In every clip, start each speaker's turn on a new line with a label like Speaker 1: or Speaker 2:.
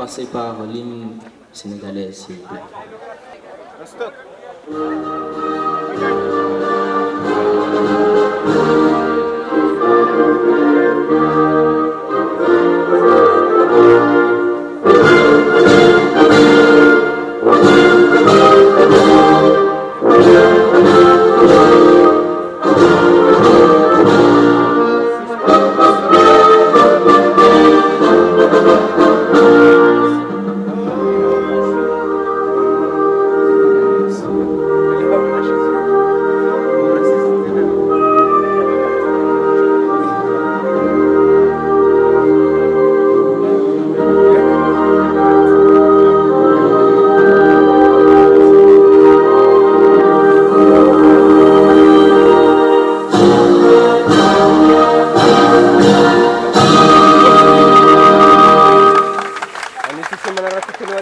Speaker 1: passer par l'hymne sénégalais, s'il vous plaît.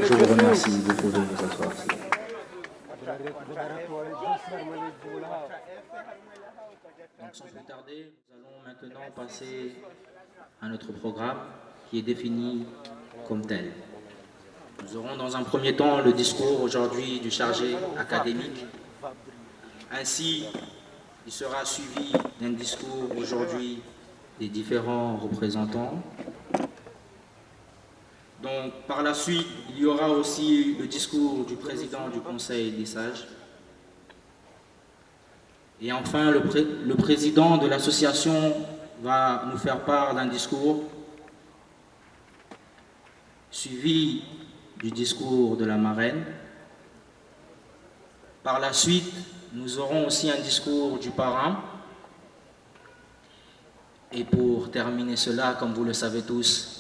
Speaker 1: Je vous remercie, vous pouvez vous asseoir. Donc sans plus tarder, nous allons maintenant passer à notre programme qui est défini comme tel. Nous aurons dans un premier temps le discours aujourd'hui du chargé académique. Ainsi, il sera suivi d'un discours aujourd'hui des différents représentants. Donc, par la suite, il y aura aussi le discours du président du Conseil des sages. Et enfin, le président de l'association va nous faire part d'un discours suivi du discours de la marraine. Par la suite, nous aurons aussi un discours du parrain. Et pour terminer cela, comme vous le savez tous,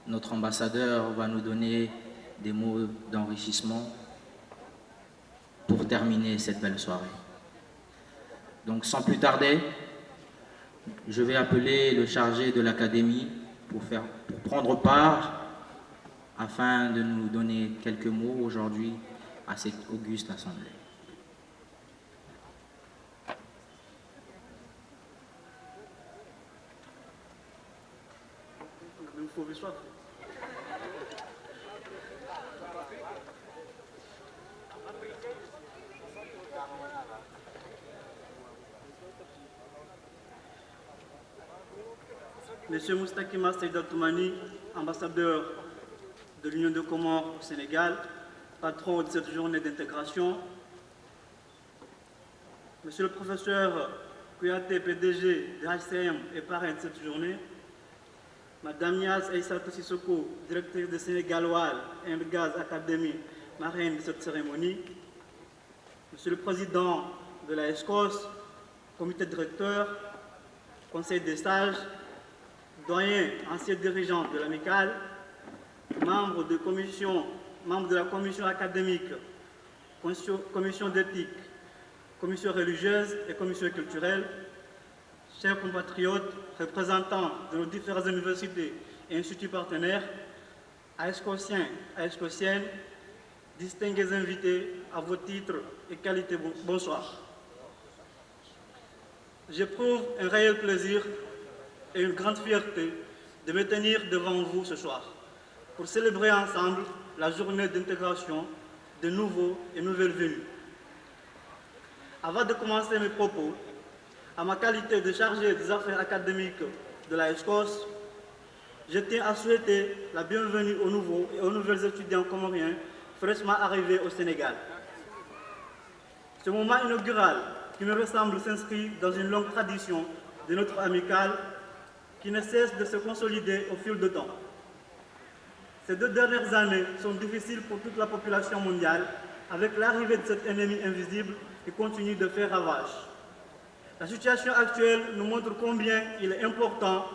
Speaker 1: notre ambassadeur va nous donner des mots d'enrichissement pour terminer cette belle soirée. Donc sans plus tarder, je vais appeler le chargé de l'académie pour prendre part afin de nous donner quelques mots aujourd'hui à cette auguste assemblée.
Speaker 2: Monsieur Moustakima Seydal Toumani, ambassadeur de l'Union de Comores au Sénégal, patron de cette journée d'intégration. Monsieur le professeur Kouyaté, PDG de HCM et parrain de cette journée. Madame Niaz Aïssatou Sissoko, directrice de Sénégal Oil and Gaz Academy, marraine de cette cérémonie. Monsieur le président de la ESCOS, comité directeur, conseil des sages, doyen, ancien dirigeant de l'amicale, membre de la commission académique, commission d'éthique, commission religieuse et commission culturelle, chers compatriotes, représentants de nos différentes universités et instituts partenaires, AESCOsiens, AESCOsiennes, distingués invités à vos titres et qualités, bonsoir. J'éprouve un réel plaisir et une grande fierté de me tenir devant vous ce soir pour célébrer ensemble la journée d'intégration de nouveaux et nouvelles venus. Avant de commencer mes propos, à ma qualité de chargé des affaires académiques de la ESCOS, je tiens à souhaiter la bienvenue aux nouveaux et aux nouvelles étudiants comoriens fraîchement arrivés au Sénégal. Ce moment inaugural qui me ressemble s'inscrit dans une longue tradition de notre amicale qui ne cesse de se consolider au fil du temps. Ces 2 dernières années sont difficiles pour toute la population mondiale avec l'arrivée de cet ennemi invisible qui continue de faire ravage. La situation actuelle nous montre combien il est important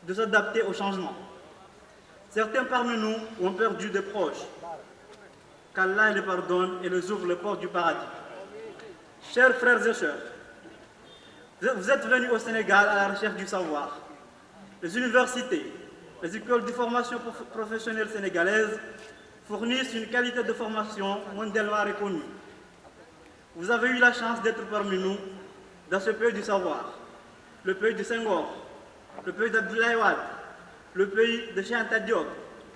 Speaker 2: de s'adapter au changement. Certains parmi nous ont perdu des proches. Qu'Allah les pardonne et les ouvre les portes du paradis. Chers frères et sœurs, vous êtes venus au Sénégal à la recherche du savoir. Les universités, les écoles de formation professionnelle sénégalaises fournissent une qualité de formation mondialement reconnue. Vous avez eu la chance d'être parmi nous dans ce pays du savoir, le pays de Senghor, le pays d'Abdoulaye Wade, le pays de Cheikh Anta Diop,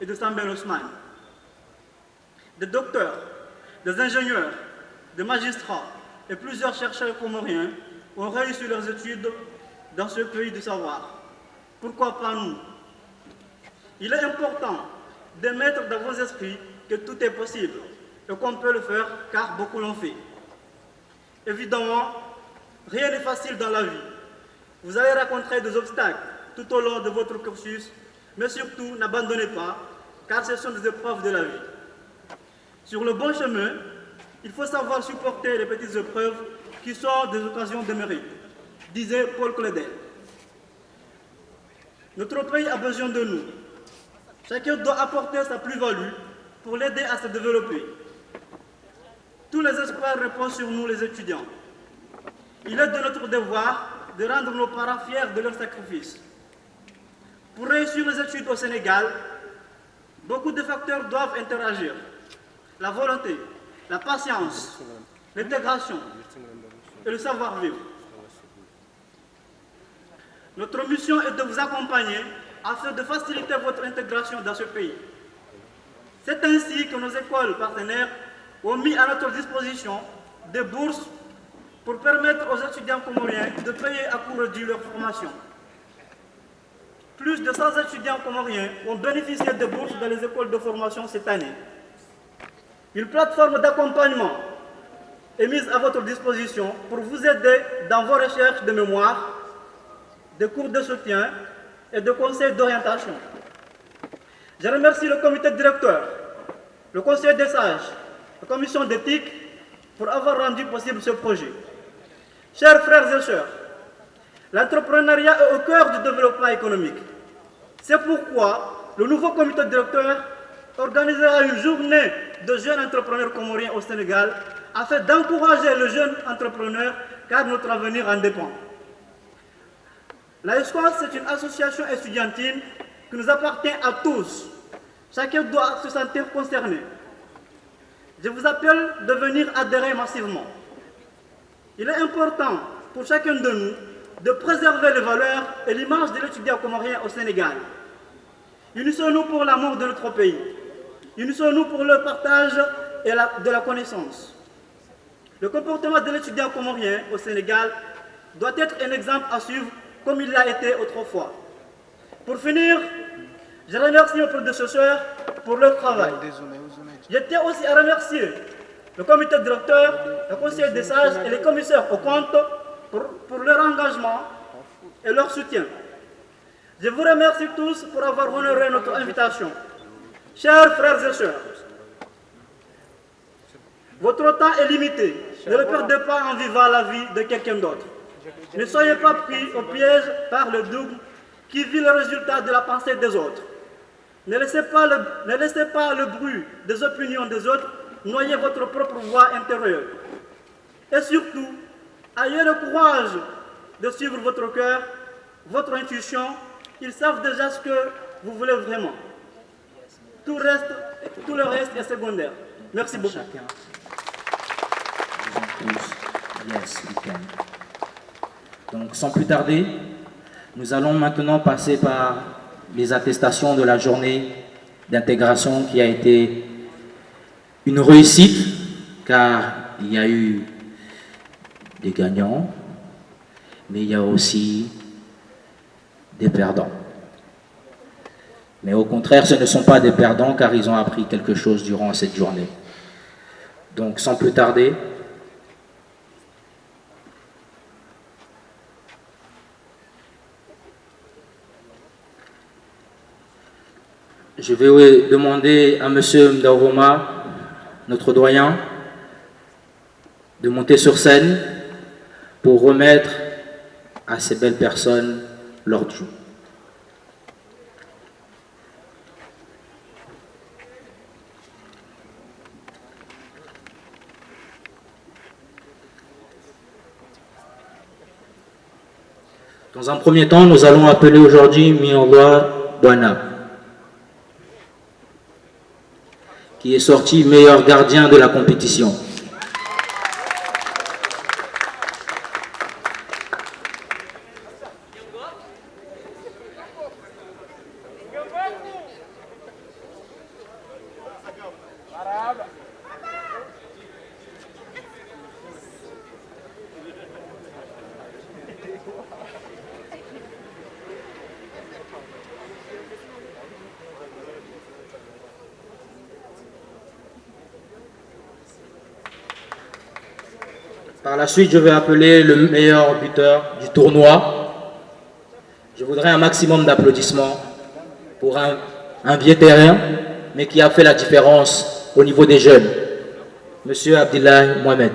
Speaker 2: et de Sambel Ousmane. Des docteurs, des ingénieurs, des magistrats et plusieurs chercheurs comoriens ont réussi leurs études dans ce pays du savoir. Pourquoi pas nous? Il est important de mettre dans vos esprits que tout est possible et qu'on peut le faire car beaucoup l'ont fait. Évidemment, rien n'est facile dans la vie. Vous allez rencontrer des obstacles tout au long de votre cursus, mais surtout n'abandonnez pas car ce sont des épreuves de la vie. Sur le bon chemin, il faut savoir supporter les petites épreuves qui sont des occasions de mérite, disait Paul Claudel. Notre pays a besoin de nous. Chacun doit apporter sa plus-value pour l'aider à se développer. Tous les espoirs reposent sur nous, les étudiants. Il est de notre devoir de rendre nos parents fiers de leur sacrifice. Pour réussir les études au Sénégal, beaucoup de facteurs doivent interagir. La volonté, la patience, l'intégration et le savoir-vivre. Notre mission est de vous accompagner afin de faciliter votre intégration dans ce pays. C'est ainsi que nos écoles partenaires ont mis à notre disposition des bourses pour permettre aux étudiants comoriens de payer à court réduit leur formation. Plus de 100 étudiants comoriens ont bénéficié de bourses dans les écoles de formation cette année. Une plateforme d'accompagnement est mise à votre disposition pour vous aider dans vos recherches de mémoire, de cours de soutien et de conseils d'orientation. Je remercie le comité directeur, le conseil des sages, la commission d'éthique pour avoir rendu possible ce projet. Chers frères et sœurs, l'entrepreneuriat est au cœur du développement économique. C'est pourquoi le nouveau comité directeur organisera une journée de jeunes entrepreneurs comoriens au Sénégal afin d'encourager les jeunes entrepreneurs car notre avenir en dépend. La ESCOS, c'est une association estudiantine qui nous appartient à tous. Chacun doit se sentir concerné. Je vous appelle de venir adhérer massivement. Il est important pour chacun de nous de préserver les valeurs et l'image de l'étudiant comorien au Sénégal. Unissons-nous pour l'amour de notre pays. Unissons-nous pour le partage de la connaissance. Le comportement de l'étudiant comorien au Sénégal doit être un exemple à suivre comme il l'a été autrefois. Pour finir, je remercie mes prédécesseurs pour leur travail. Je tiens aussi à remercier le comité directeur, le conseil des sages et les commissaires aux comptes pour leur engagement et leur soutien. Je vous remercie tous pour avoir honoré notre invitation. Chers frères et sœurs, votre temps est limité. Ne le perdez pas en vivant la vie de quelqu'un d'autre. Ne soyez pas pris au piège par le double qui vit le résultat de la pensée des autres. Ne laissez pas le bruit des opinions des autres noyer votre propre voix intérieure. Et surtout, ayez le courage de suivre votre cœur, votre intuition. Ils savent déjà ce que vous voulez vraiment. Tout le reste est secondaire. Merci beaucoup.
Speaker 1: Yes, we can. Donc, sans plus tarder, nous allons maintenant passer par les attestations de la journée d'intégration qui a été une réussite, car il y a eu des gagnants, mais il y a aussi des perdants. Mais au contraire, ce ne sont pas des perdants, car ils ont appris quelque chose durant cette journée. Donc, sans plus tarder, je vais demander à M. Mdaoroma, notre doyen, de monter sur scène pour remettre à ces belles personnes leur dû. Dans un premier temps, nous allons appeler aujourd'hui Miorwa Bwana, qui est sorti meilleur gardien de la compétition. Par la suite, je vais appeler le meilleur buteur du tournoi. Je voudrais un maximum d'applaudissements pour un vieux terrain, mais qui a fait la différence au niveau des jeunes. Monsieur Abdillahi Mohamed.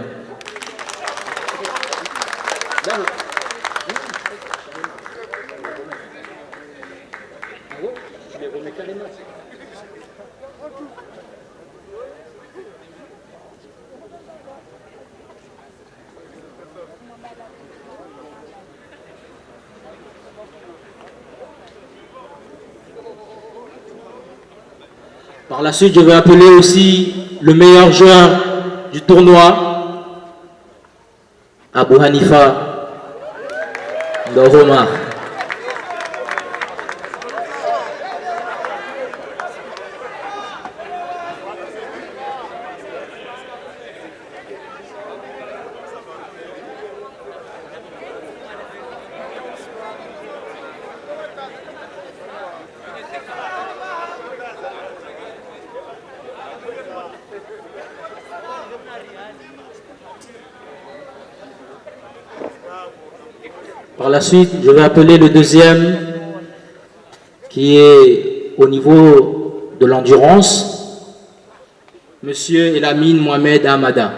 Speaker 1: Par la suite, je vais appeler aussi le meilleur joueur du tournoi, Abou Hanifa Ndoroma. Par la suite, je vais appeler le deuxième qui est au niveau de l'endurance, Monsieur Elamine Mohamed Hamada.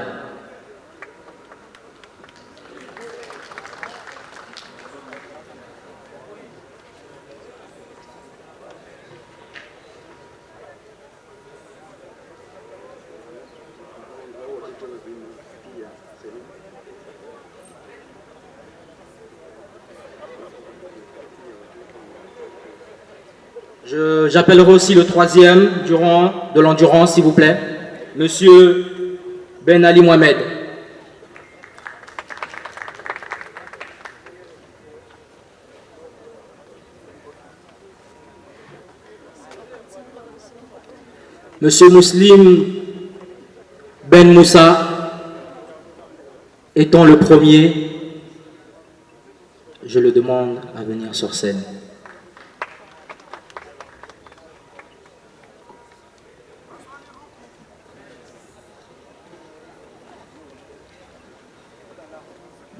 Speaker 1: J'appellerai aussi le troisième durant de l'endurance, s'il vous plaît, Monsieur Ben Ali Mohamed. Monsieur Muslim Ben Moussa étant le premier, je le demande à venir sur scène.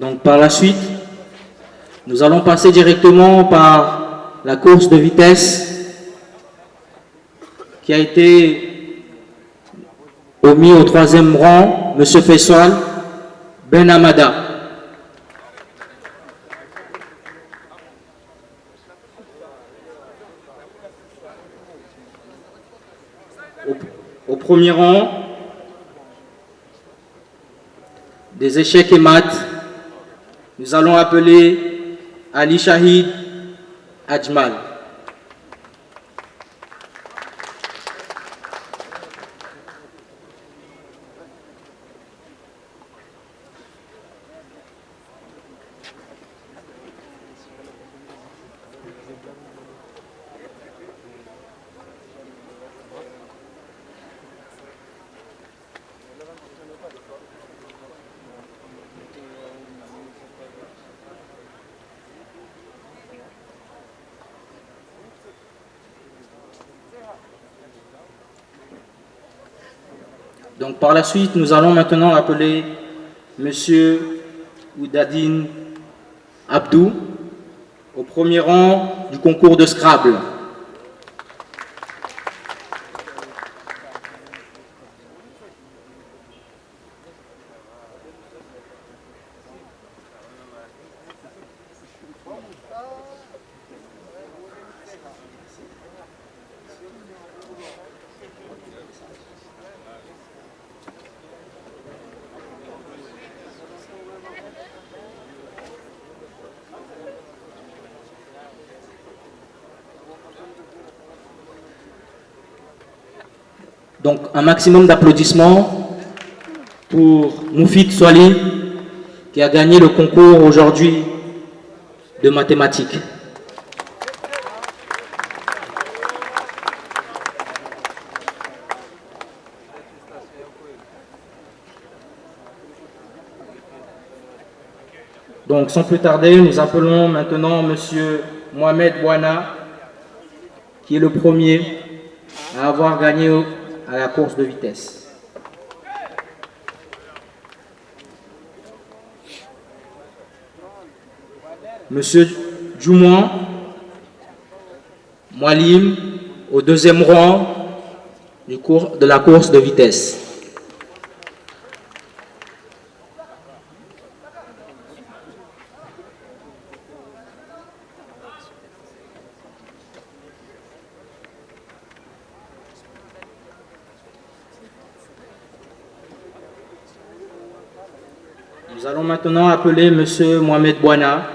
Speaker 1: Donc par la suite, nous allons passer directement par la course de vitesse qui a été omis au troisième rang, M. Faisal Ben Hamada. Au premier rang, des échecs et maths, nous allons appeler Ali Shahid Ajmal. Donc par la suite, nous allons maintenant appeler Monsieur Oudadine Abdou au premier rang du concours de Scrabble. Donc un maximum d'applaudissements pour Moufid Swali qui a gagné le concours aujourd'hui de mathématiques. Donc, sans plus tarder, nous appelons maintenant M. Mohamed Bouana, qui est le premier à avoir gagné à la course de vitesse. Monsieur Djoumouan Moualim, au deuxième rang de la course de vitesse. Nous allons maintenant appeler M. Mohamed Bouana,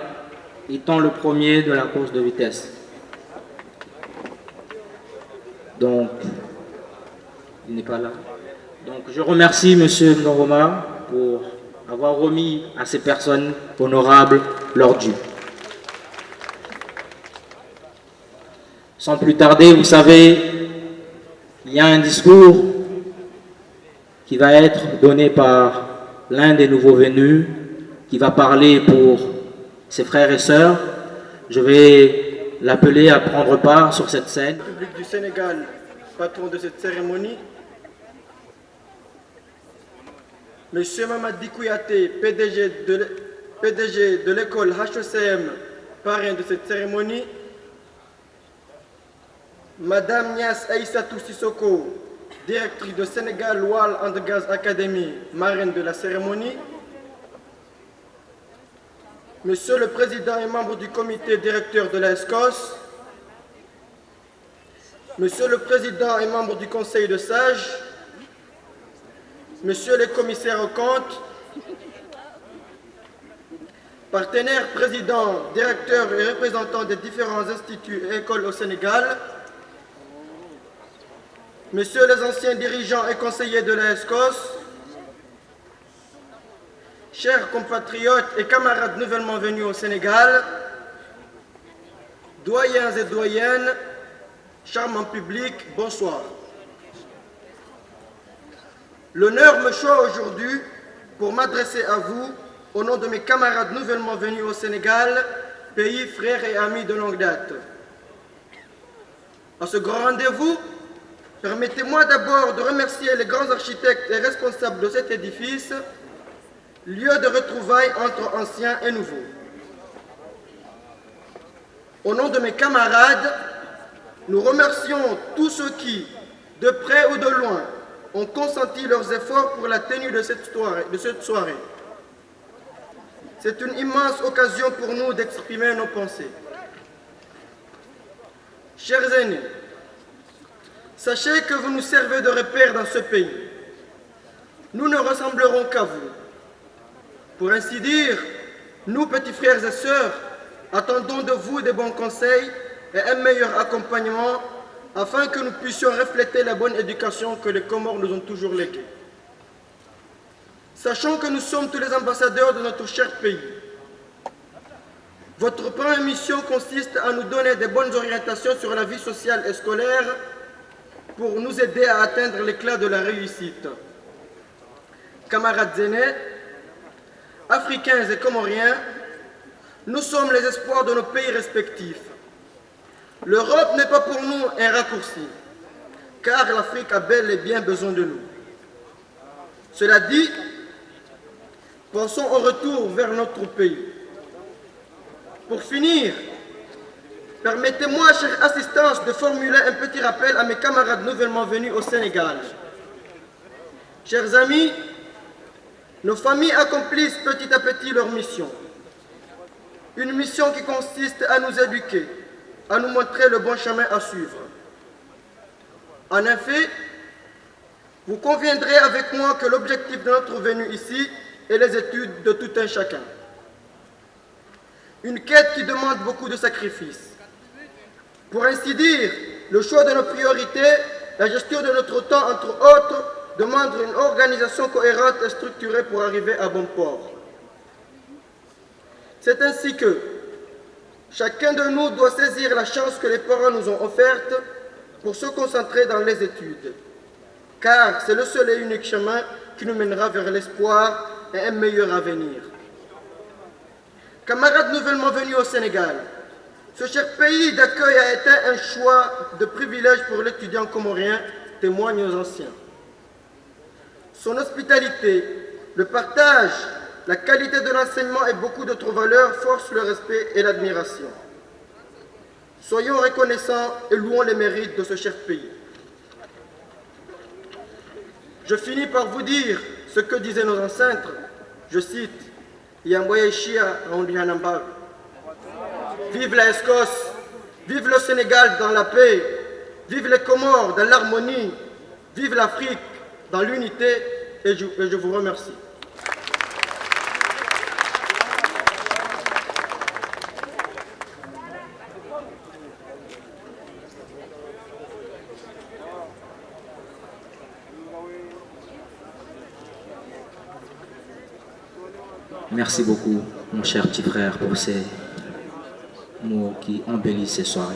Speaker 1: étant le premier de la course de vitesse. Donc, il n'est pas là. Donc, je remercie M. Ndoroma pour avoir remis à ces personnes honorables leur dû. Sans plus tarder, vous savez, il y a un discours qui va être donné par l'un des nouveaux venus, qui va parler pour ses frères et sœurs. Je vais l'appeler à prendre part sur cette scène.
Speaker 3: Le public du Sénégal, patron de cette cérémonie. Monsieur Mamadi Kouyaté, PDG de l'école HECM, parrain de cette cérémonie. Madame Nias Aïssatou Sissoko, directrice de Sénégal Oil and Gas Academy, marraine de la cérémonie. Monsieur le Président et membre du comité directeur de la SCOS. Monsieur le Président et membre du Conseil de sages. Monsieur le commissaire aux comptes. Partenaires, présidents, directeurs et représentants des différents instituts et écoles au Sénégal. Messieurs les anciens dirigeants et conseillers de la SCOS, chers compatriotes et camarades nouvellement venus au Sénégal, doyens et doyennes, charmant public, bonsoir. L'honneur me choisit aujourd'hui pour m'adresser à vous au nom de mes camarades nouvellement venus au Sénégal, pays, frères et amis de longue date. À ce grand rendez-vous, permettez-moi d'abord de remercier les grands architectes et responsables de cet édifice, lieu de retrouvailles entre anciens et nouveaux. Au nom de mes camarades, nous remercions tous ceux qui, de près ou de loin, ont consenti leurs efforts pour la tenue de cette soirée. C'est une immense occasion pour nous d'exprimer nos pensées. Chers aînés, sachez que vous nous servez de repère dans ce pays. Nous ne ressemblerons qu'à vous. Pour ainsi dire, nous, petits frères et sœurs, attendons de vous des bons conseils et un meilleur accompagnement afin que nous puissions refléter la bonne éducation que les Comores nous ont toujours léguée. Sachons que nous sommes tous les ambassadeurs de notre cher pays. Votre première mission consiste à nous donner des bonnes orientations sur la vie sociale et scolaire pour nous aider à atteindre l'éclat de la réussite. Camarades aînés, Africains et Comoriens, nous sommes les espoirs de nos pays respectifs. L'Europe n'est pas pour nous un raccourci, car l'Afrique a bel et bien besoin de nous. Cela dit, pensons au retour vers notre pays. Pour finir, permettez-moi, chère assistance, de formuler un petit rappel à mes camarades nouvellement venus au Sénégal. Chers amis, nos familles accomplissent petit à petit leur mission. Une mission qui consiste à nous éduquer, à nous montrer le bon chemin à suivre. En effet, vous conviendrez avec moi que l'objectif de notre venue ici est les études de tout un chacun. Une quête qui demande beaucoup de sacrifices. Pour ainsi dire, le choix de nos priorités, la gestion de notre temps, entre autres, demande une organisation cohérente et structurée pour arriver à bon port. C'est ainsi que chacun de nous doit saisir la chance que les parents nous ont offerte pour se concentrer dans les études, car c'est le seul et unique chemin qui nous mènera vers l'espoir et un meilleur avenir. Camarades nouvellement venus au Sénégal, ce cher pays d'accueil a été un choix de privilège pour l'étudiant comorien, témoigne aux anciens. Son hospitalité, le partage, la qualité de l'enseignement et beaucoup d'autres valeurs forcent le respect et l'admiration. Soyons reconnaissants et louons les mérites de ce cher pays. Je finis par vous dire ce que disaient nos ancêtres, je cite, Yamboye Shia Randihanambag. Vive la Escosse, vive le Sénégal dans la paix, vive les Comores dans l'harmonie, vive l'Afrique dans l'unité, et je vous remercie.
Speaker 1: Merci beaucoup, mon cher petit frère, pour ces mots qui embellissent ces soirées.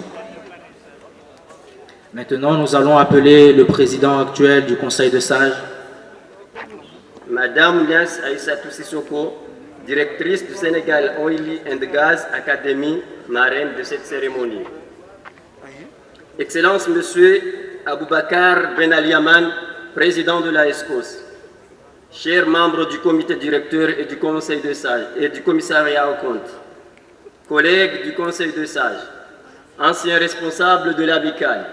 Speaker 1: Maintenant, nous allons appeler le président actuel du Conseil de sages.
Speaker 4: Madame Nias Aïssatou Sissoko, directrice du Sénégal Oil and Gas Academy, marraine de cette cérémonie. Excellence Monsieur Aboubakar Ben Ali Yaman, président de la ESCOS. Chers membres du comité directeur et du Conseil de sages et du commissariat aux comptes, collègues du Conseil de sages, anciens responsables de l'ABICAL,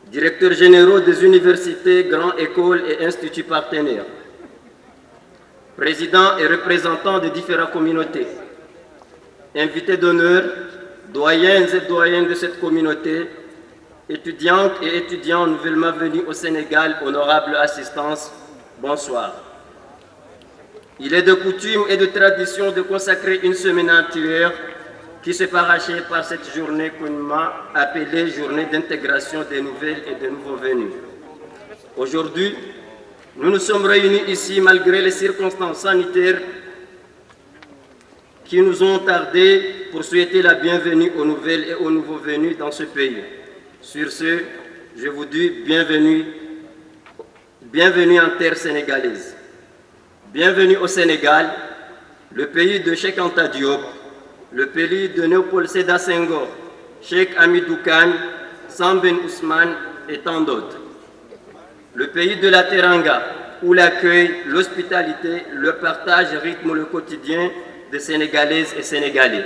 Speaker 4: directeurs généraux des universités, grandes écoles et instituts partenaires, présidents et représentants des différentes communautés, invités d'honneur, doyennes et doyens de cette communauté, étudiantes et étudiants nouvellement venus au Sénégal, honorable assistance, bonsoir. Il est de coutume et de tradition de consacrer une semaine entière qui se parachait par cette journée communément appelée journée d'intégration des nouvelles et des nouveaux venus. Aujourd'hui, nous nous sommes réunis ici malgré les circonstances sanitaires qui nous ont tardé pour souhaiter la bienvenue aux nouvelles et aux nouveaux venus dans ce pays. Sur ce, je vous dis bienvenue en terre sénégalaise. Bienvenue au Sénégal, le pays de Cheikh Anta Diop, le pays de Léopold Sédar Senghor, Cheikh Hamidou Kane, Sam Ben Ousmane et tant d'autres. Le pays de la Teranga, où l'accueil, l'hospitalité, le partage rythment le quotidien des Sénégalaises et Sénégalais.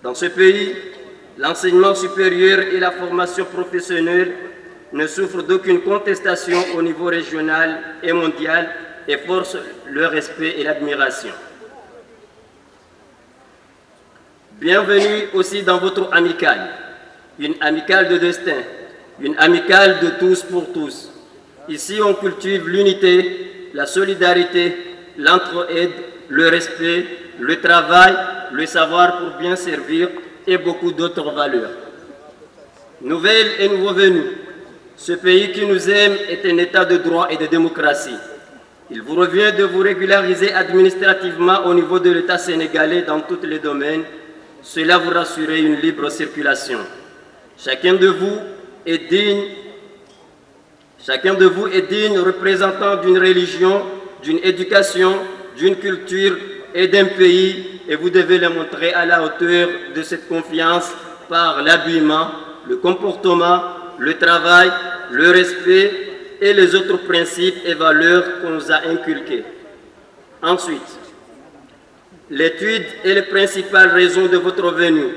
Speaker 4: Dans ce pays, l'enseignement supérieur et la formation professionnelle ne souffrent d'aucune contestation au niveau régional et mondial et forcent le respect et l'admiration. Bienvenue aussi dans votre amicale, une amicale de destin, une amicale de tous pour tous. Ici, on cultive l'unité, la solidarité, l'entraide, le respect, le travail, le savoir pour bien servir et beaucoup d'autres valeurs. Nouvelles et nouveaux venus, ce pays qui nous aime est un état de droit et de démocratie. Il vous revient de vous régulariser administrativement au niveau de l'État sénégalais dans tous les domaines. Cela vous rassure une libre circulation. Chacun de vous est digne représentant d'une religion, d'une éducation, d'une culture et d'un pays, et vous devez le montrer à la hauteur de cette confiance par l'habillement, le comportement, le travail, le respect et les autres principes et valeurs qu'on nous a inculqués. Ensuite, l'étude est la principale raison de votre venue.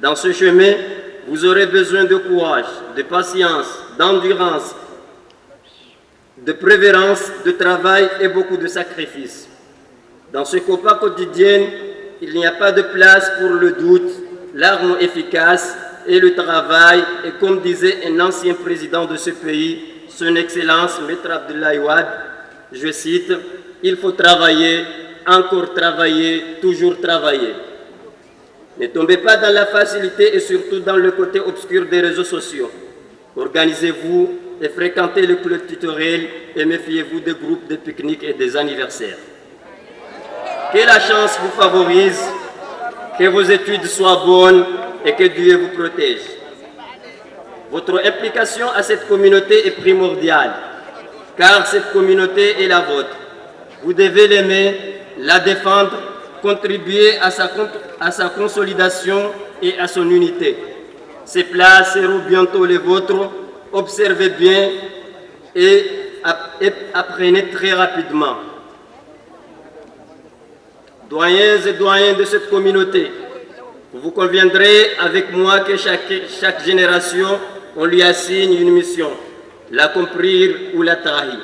Speaker 4: Dans ce chemin, vous aurez besoin de courage, de patience, d'endurance, de préférence, de travail et beaucoup de sacrifices. Dans ce combat quotidien, il n'y a pas de place pour le doute, l'arme efficace et le travail. Et comme disait un ancien président de ce pays, son Excellence Maître Abdoulaye Wade, je cite, « Il faut travailler, encore travailler, toujours travailler ». Ne tombez pas dans la facilité et surtout dans le côté obscur des réseaux sociaux. Organisez-vous et fréquentez le club tutoriel et méfiez-vous des groupes de pique-nique et des anniversaires. Que la chance vous favorise, que vos études soient bonnes et que Dieu vous protège. Votre implication à cette communauté est primordiale, car cette communauté est la vôtre. Vous devez l'aimer, la défendre contribuer à sa consolidation et à son unité. Ces plats seront bientôt les vôtres. Observez bien et apprenez très rapidement. Doyens et doyens de cette communauté, vous conviendrez avec moi que chaque génération, on lui assigne une mission, l'accomplir ou la trahir.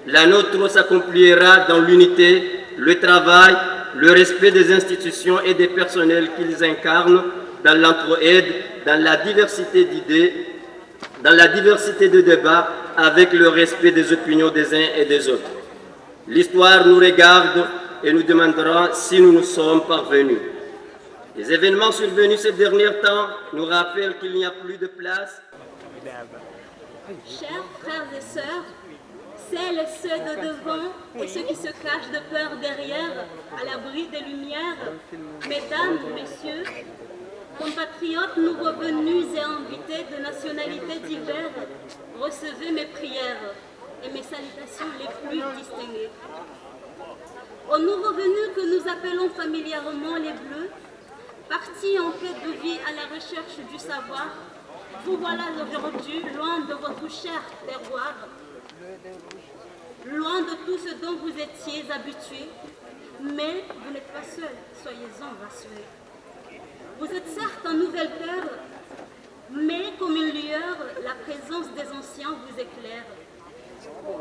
Speaker 4: La nôtre s'accomplira dans l'unité, le travail, le respect des institutions et des personnels qu'ils incarnent, dans l'entraide, dans la diversité d'idées, dans la diversité de débats, avec le respect des opinions des uns et des autres. L'histoire nous regarde et nous demandera si nous nous sommes parvenus. Les événements survenus ces derniers temps nous rappellent qu'il n'y a plus de place.
Speaker 5: Chers frères et sœurs, celles et ceux de devant et ceux qui se cachent de peur derrière, à l'abri des lumières, mesdames, messieurs, compatriotes nouveaux venus et invités de nationalités diverses, recevez mes prières et mes salutations les plus distinguées. Aux nouveaux venus que nous appelons familièrement les Bleus, partis en quête de vie à la recherche du savoir, vous voilà aujourd'hui loin de votre cher terroir, loin de tout ce dont vous étiez habitués, mais vous n'êtes pas seuls, soyez-en rassurés. Vous êtes certes un nouvel père, mais comme une lueur, la présence des anciens vous éclaire.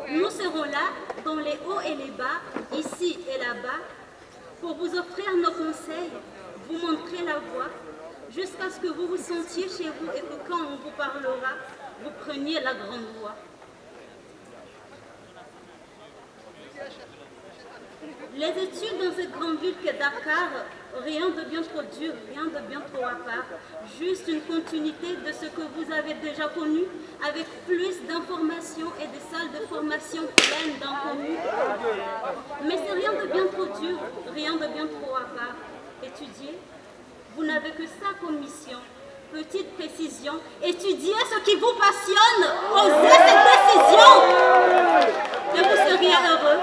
Speaker 5: Nous serons là, dans les hauts et les bas, ici et là-bas, pour vous offrir nos conseils, vous montrer la voie, jusqu'à ce que vous vous sentiez chez vous et que quand on vous parlera, vous preniez la grande voie. Les études dans cette grande ville qu'est Dakar, rien de bien trop dur, rien de bien trop à part, juste une continuité de ce que vous avez déjà connu, avec plus d'informations et des salles de formation pleines d'inconnus. Mais c'est rien de bien trop dur, rien de bien trop à part. Étudier, vous n'avez que ça comme mission. Petite précision, étudiez ce qui vous passionne, osez cette décision et vous seriez heureux,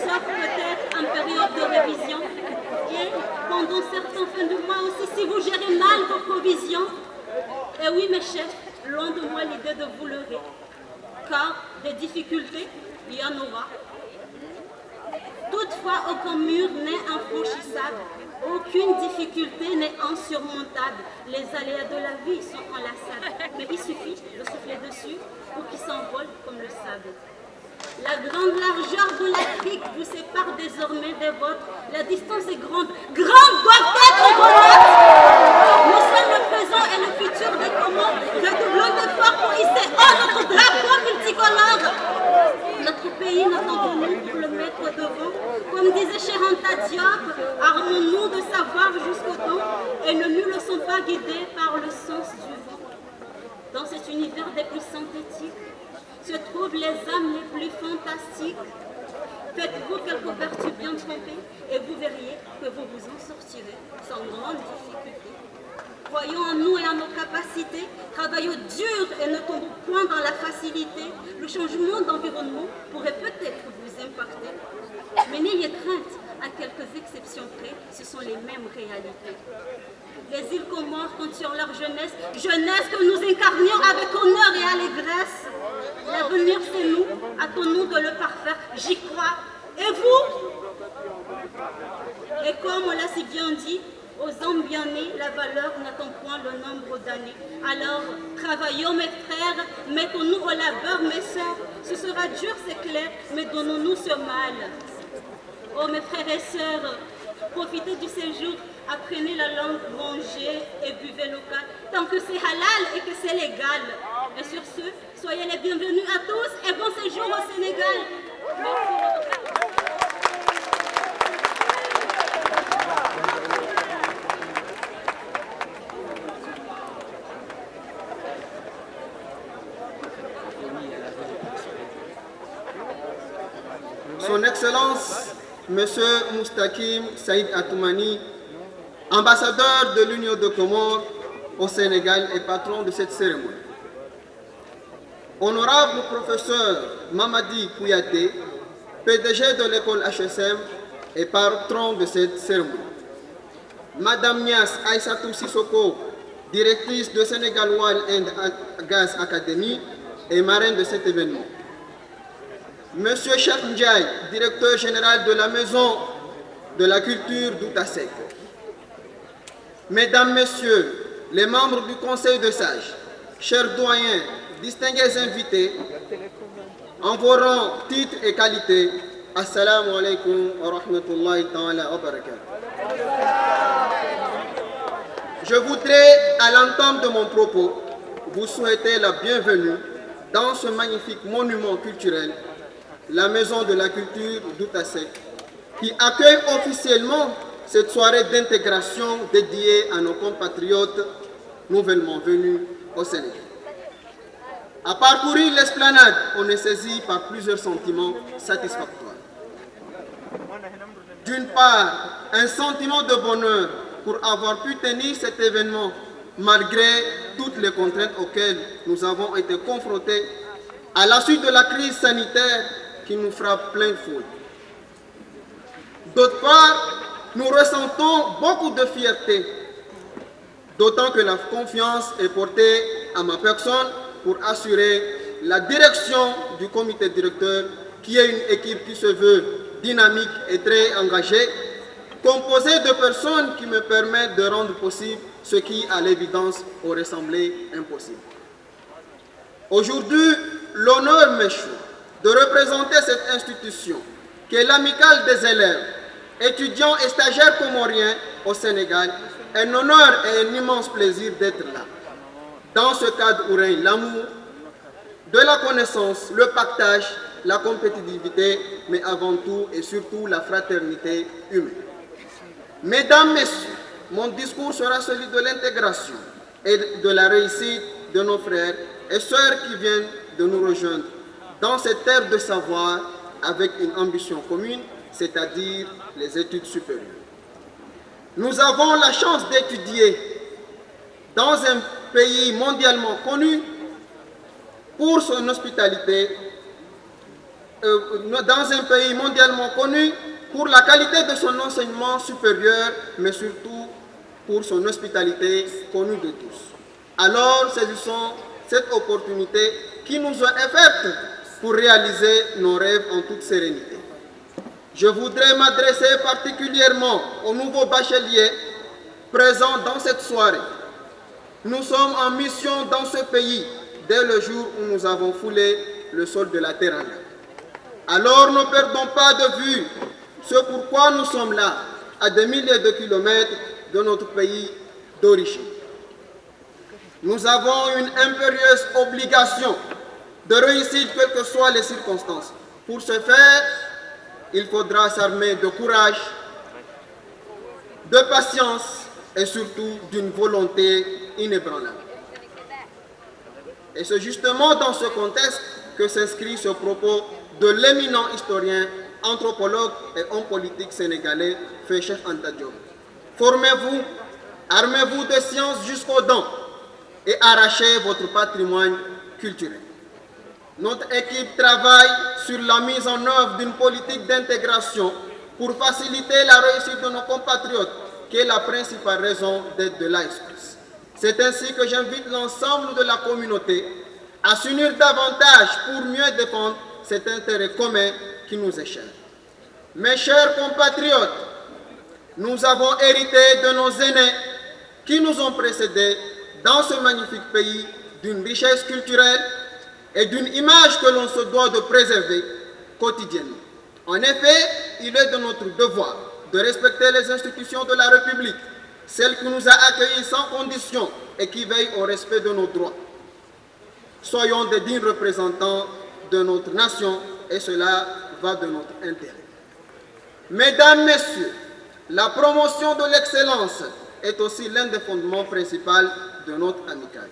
Speaker 5: sauf peut-être en période de révision et pendant certaines fins de mois aussi si vous gérez mal vos provisions. Et oui mes chefs, loin de moi l'idée de vous leurrer, car des difficultés, il y en aura. Toutefois, aucun mur n'est infranchissable, aucune difficulté n'est insurmontable. Les aléas de la vie sont enlaçables, mais il suffit de souffler dessus pour qu'ils s'envolent comme le sable. La grande largeur de l'Afrique vous sépare désormais des vôtres. La distance est grande. Grande doit être vos notes. Nous sommes le présent et le futur des communs. Redoublons d'efforts pour hisser notre drapeau multicolore. Notre pays n'attend que nous pour le mettre devant. Comme disait Cheranta Diop, armons-nous de savoir jusqu'au dos et ne nous laissons pas guider par le sens du vent. Dans cet univers des plus synthétiques se trouvent les âmes les plus fantastiques. Faites-vous quelques vertus bien trompées et vous verriez que vous vous en sortirez sans grande difficulté. Croyons en nous et en nos capacités, travaillons dur et ne tombons point dans la facilité. Le changement d'environnement pourrait peut-être vous impacter, mais n'ayez crainte, à quelques exceptions près, ce sont les mêmes réalités. Les îles Comores comptent sur leur jeunesse, jeunesse que nous incarnions avec honneur et allégresse. L'avenir c'est nous, attendons de le parfaire, j'y crois. Et vous? Et comme on l'a si bien dit, aux hommes bien nés, la valeur n'attend point le nombre d'années. Alors, travaillons mes frères, mettons-nous au labeur mes sœurs. Ce sera dur, c'est clair, mais donnons-nous ce mal. Oh mes frères et sœurs, profitez du séjour, apprenez la langue, mangez et buvez local, tant que c'est halal et que c'est légal. Et sur ce, soyez les bienvenus à tous et bon séjour au Sénégal. Merci.
Speaker 3: Son Excellence, Monsieur Moustakim Saïd Atoumani, ambassadeur de l'Union de Comores au Sénégal et patron de cette cérémonie. Honorable professeur Mamadi Kouyaté, PDG de l'école HSM, et patron de cette cérémonie. Madame Nias Aïssatou Sissoko, directrice de Sénégal Oil and Gas Academy, et marraine de cet événement. Monsieur Cheikh Ndiaye, directeur général de la Maison de la Culture d'Outasek. Mesdames, Messieurs, les membres du Conseil de sages, chers doyens, distingués invités, en vos rangs, titres et qualités, Assalamu alaikum wa rahmatullahi ta'ala wa barakatuh. Je voudrais, à l'entame de mon propos, vous souhaiter la bienvenue dans ce magnifique monument culturel, la Maison de la Culture d'Outasek, qui accueille officiellement cette soirée d'intégration dédiée à nos compatriotes nouvellement venus au Sénégal. À parcourir l'esplanade, on est saisi par plusieurs sentiments satisfactoires. D'une part, un sentiment de bonheur pour avoir pu tenir cet événement malgré toutes les contraintes auxquelles nous avons été confrontés à la suite de la crise sanitaire qui nous frappe plein fouet. D'autre part, nous ressentons beaucoup de fierté, d'autant que la confiance est portée à ma personne pour assurer la direction du comité directeur, qui est une équipe qui se veut dynamique et très engagée, composée de personnes qui me permettent de rendre possible ce qui, à l'évidence, aurait semblé impossible. Aujourd'hui, l'honneur m'échoue de représenter cette institution, qui est l'amicale des élèves, étudiants et stagiaires comoriens au Sénégal. Un honneur et un immense plaisir d'être là. Dans ce cadre où règne l'amour, de la connaissance, le partage, la compétitivité, mais avant tout et surtout la fraternité humaine. Mesdames, Messieurs, mon discours sera celui de l'intégration et de la réussite de nos frères et sœurs qui viennent de nous rejoindre dans cette terre de savoir avec une ambition commune, c'est-à-dire les études supérieures. Nous avons la chance d'étudier dans un pays mondialement connu pour son hospitalité, dans un pays mondialement connu pour la qualité de son enseignement supérieur, mais surtout pour son hospitalité connue de tous. Alors, saisissons cette opportunité qui nous est offerte pour réaliser nos rêves en toute sérénité. Je voudrais m'adresser particulièrement aux nouveaux bacheliers présents dans cette soirée. Nous sommes en mission dans ce pays dès le jour où nous avons foulé le sol de la Teranga. Alors ne perdons pas de vue ce pourquoi nous sommes là, à des milliers de kilomètres de notre pays d'origine. Nous avons une impérieuse obligation de réussir quelles que soient les circonstances. Pour ce faire, il faudra s'armer de courage, de patience et surtout d'une volonté inébranlable. Et c'est justement dans ce contexte que s'inscrit ce propos de l'éminent historien, anthropologue et homme politique sénégalais, fait Cheikh Anta Diop. Formez-vous, armez-vous de science jusqu'aux dents et arrachez votre patrimoine culturel. Notre équipe travaille sur la mise en œuvre d'une politique d'intégration pour faciliter la réussite de nos compatriotes, qui est la principale raison d'être de l'ASCOS. C'est ainsi que j'invite l'ensemble de la communauté à s'unir davantage pour mieux défendre cet intérêt commun qui nous est cher. Mes chers compatriotes, nous avons hérité de nos aînés qui nous ont précédés dans ce magnifique pays d'une richesse culturelle et d'une image que l'on se doit de préserver quotidiennement. En effet, il est de notre devoir de respecter les institutions de la République, celle qui nous a accueillis sans condition et qui veille au respect de nos droits. Soyons des dignes représentants de notre nation et cela va de notre intérêt. Mesdames, Messieurs, la promotion de l'excellence est aussi l'un des fondements principaux de notre amicale,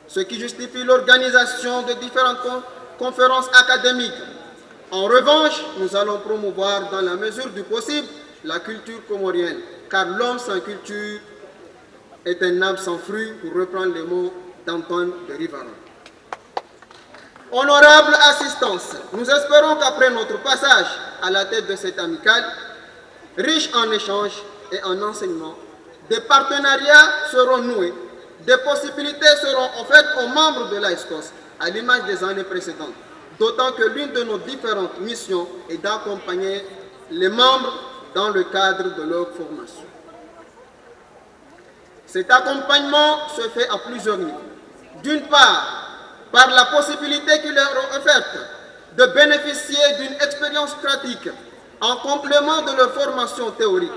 Speaker 3: ce qui justifie l'organisation de différentes conférences académiques. En revanche, nous allons promouvoir dans la mesure du possible la culture comorienne, car l'homme sans culture est un arbre sans fruit, pour reprendre les mots d'Antoine de Rivaron. Honorable assistance, nous espérons qu'après notre passage à la tête de cette amicale, riche en échanges et en enseignements. Des partenariats seront noués, des possibilités seront offertes aux membres de l'AESCOS, à l'image des années précédentes, d'autant que l'une de nos différentes missions est d'accompagner les membres dans le cadre de leur formation. Cet accompagnement se fait à plusieurs niveaux. D'une part, par la possibilité qui leur est offerte de bénéficier d'une expérience pratique en complément de leur formation théorique.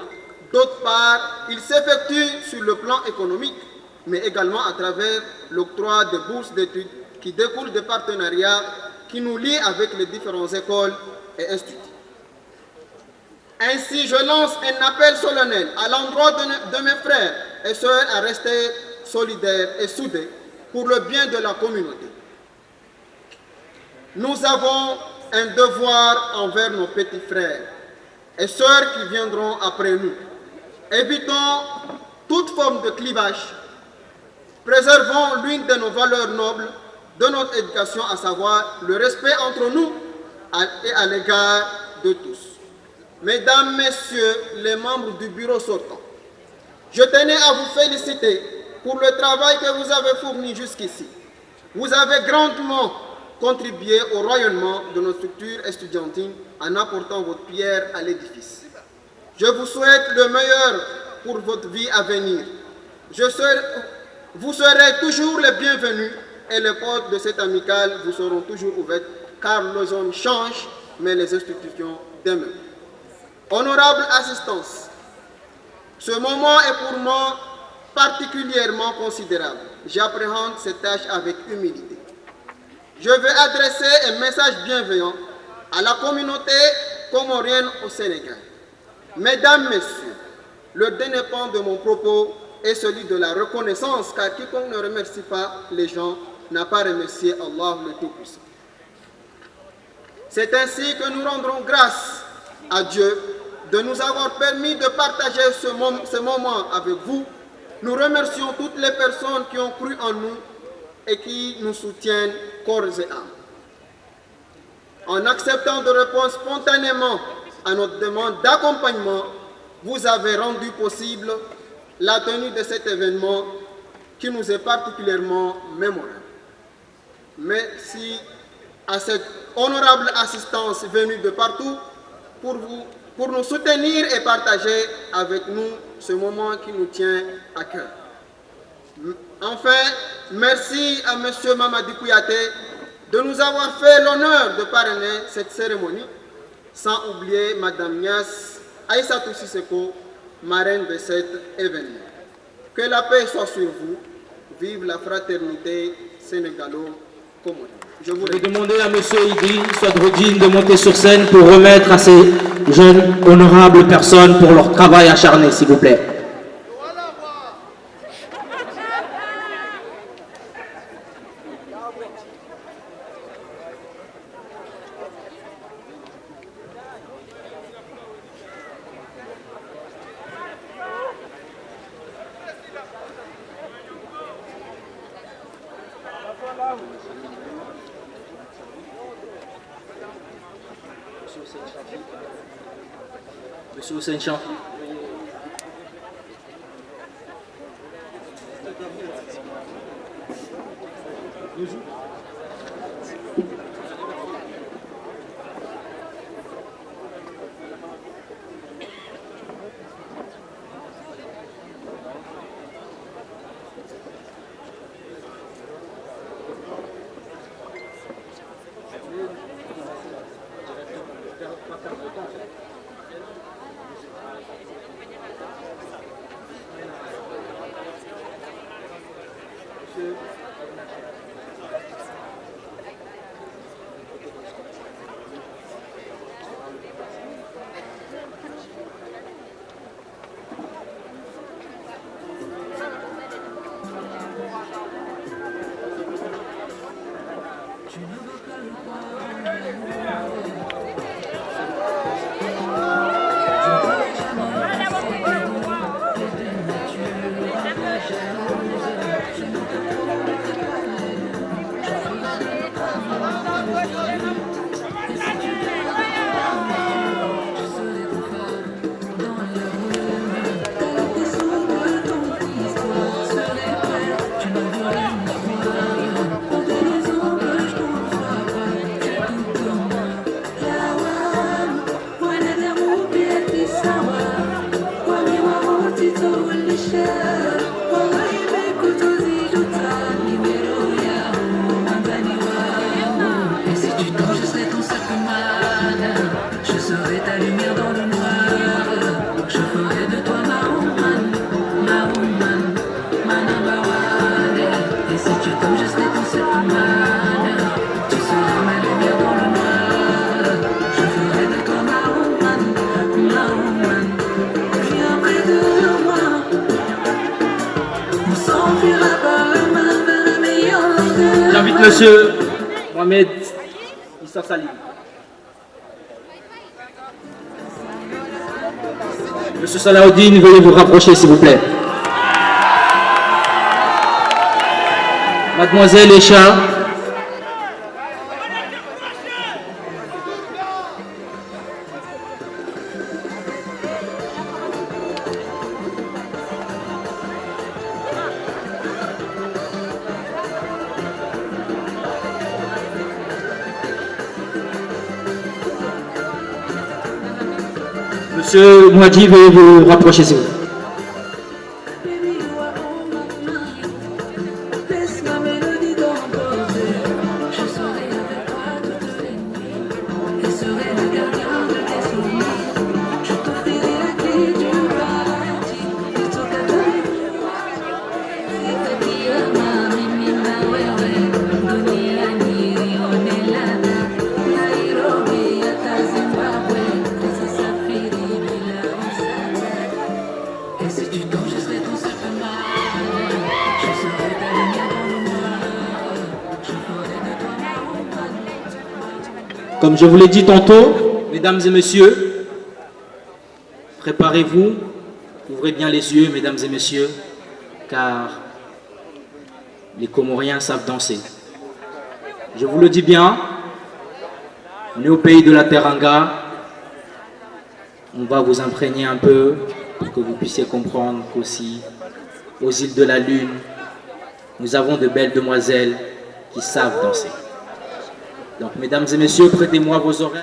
Speaker 3: D'autre part, il s'effectue sur le plan économique, mais également à travers l'octroi de bourses d'études qui découlent des partenariats qui nous lient avec les différentes écoles et instituts. Ainsi, je lance un appel solennel à l'endroit de mes frères et sœurs à rester solidaires et soudés pour le bien de la communauté. Nous avons un devoir envers nos petits frères et sœurs qui viendront après nous. Évitons toute forme de clivage. Préservons l'une de nos valeurs nobles de notre éducation, à savoir le respect entre nous et à l'égard de tous. Mesdames, Messieurs les membres du bureau sortant, je tenais à vous féliciter pour le travail que vous avez fourni jusqu'ici. Vous avez grandement contribué au rayonnement de nos structures estudiantines en apportant votre pierre à l'édifice. Je vous souhaite le meilleur pour votre vie à venir. Vous serez toujours les bienvenus et les portes de cette amicale vous seront toujours ouvertes, car les hommes changent, mais les institutions demeurent. Honorable assistance, ce moment est pour moi particulièrement considérable. J'appréhende cette tâche avec humilité. Je veux adresser un message bienveillant à la communauté comorienne au Sénégal. Mesdames, Messieurs, le dernier point de mon propos est celui de la reconnaissance, car quiconque ne remercie pas les gens n'a pas remercié Allah le Tout-Puissant. C'est ainsi que nous rendrons grâce à Dieu de nous avoir permis de partager ce moment avec vous. Nous remercions toutes les personnes qui ont cru en nous et qui nous soutiennent corps et âme. En acceptant de répondre spontanément à notre demande d'accompagnement, vous avez rendu possible la tenue de cet événement qui nous est particulièrement mémorable. Merci à cette honorable assistance venue de partout pour nous soutenir et partager avec nous ce moment qui nous tient à cœur. Enfin, merci à M. Mamadi Kouyaté de nous avoir fait l'honneur de parrainer cette cérémonie, sans oublier Mme Nias Aïssatou Sisseko, marraine de cet événement. Que la paix soit sur vous. Vive la fraternité sénégalo-comorienne. Je vais
Speaker 1: demander à M. Idri Swadrodine de monter sur scène pour remettre à ces jeunes honorables personnes pour leur travail acharné, s'il vous plaît. Monsieur Hussein Champ. J'invite Monsieur Mohamed Issa Salim. Monsieur Salahuddin, veuillez vous rapprocher s'il vous plaît. Mademoiselle Echa. Monsieur Mouadji, veuillez vous rapprocher s'il vous plaît. Comme je vous l'ai dit tantôt, mesdames et messieurs, préparez-vous, ouvrez bien les yeux, mesdames et messieurs, car les Comoriens savent danser. Je vous le dis bien, on est au pays de la Teranga, on va vous imprégner un peu pour que vous puissiez comprendre qu'aussi, aux îles de la Lune, nous avons de belles demoiselles qui savent danser. Donc, mesdames et messieurs, prêtez-moi vos oreilles.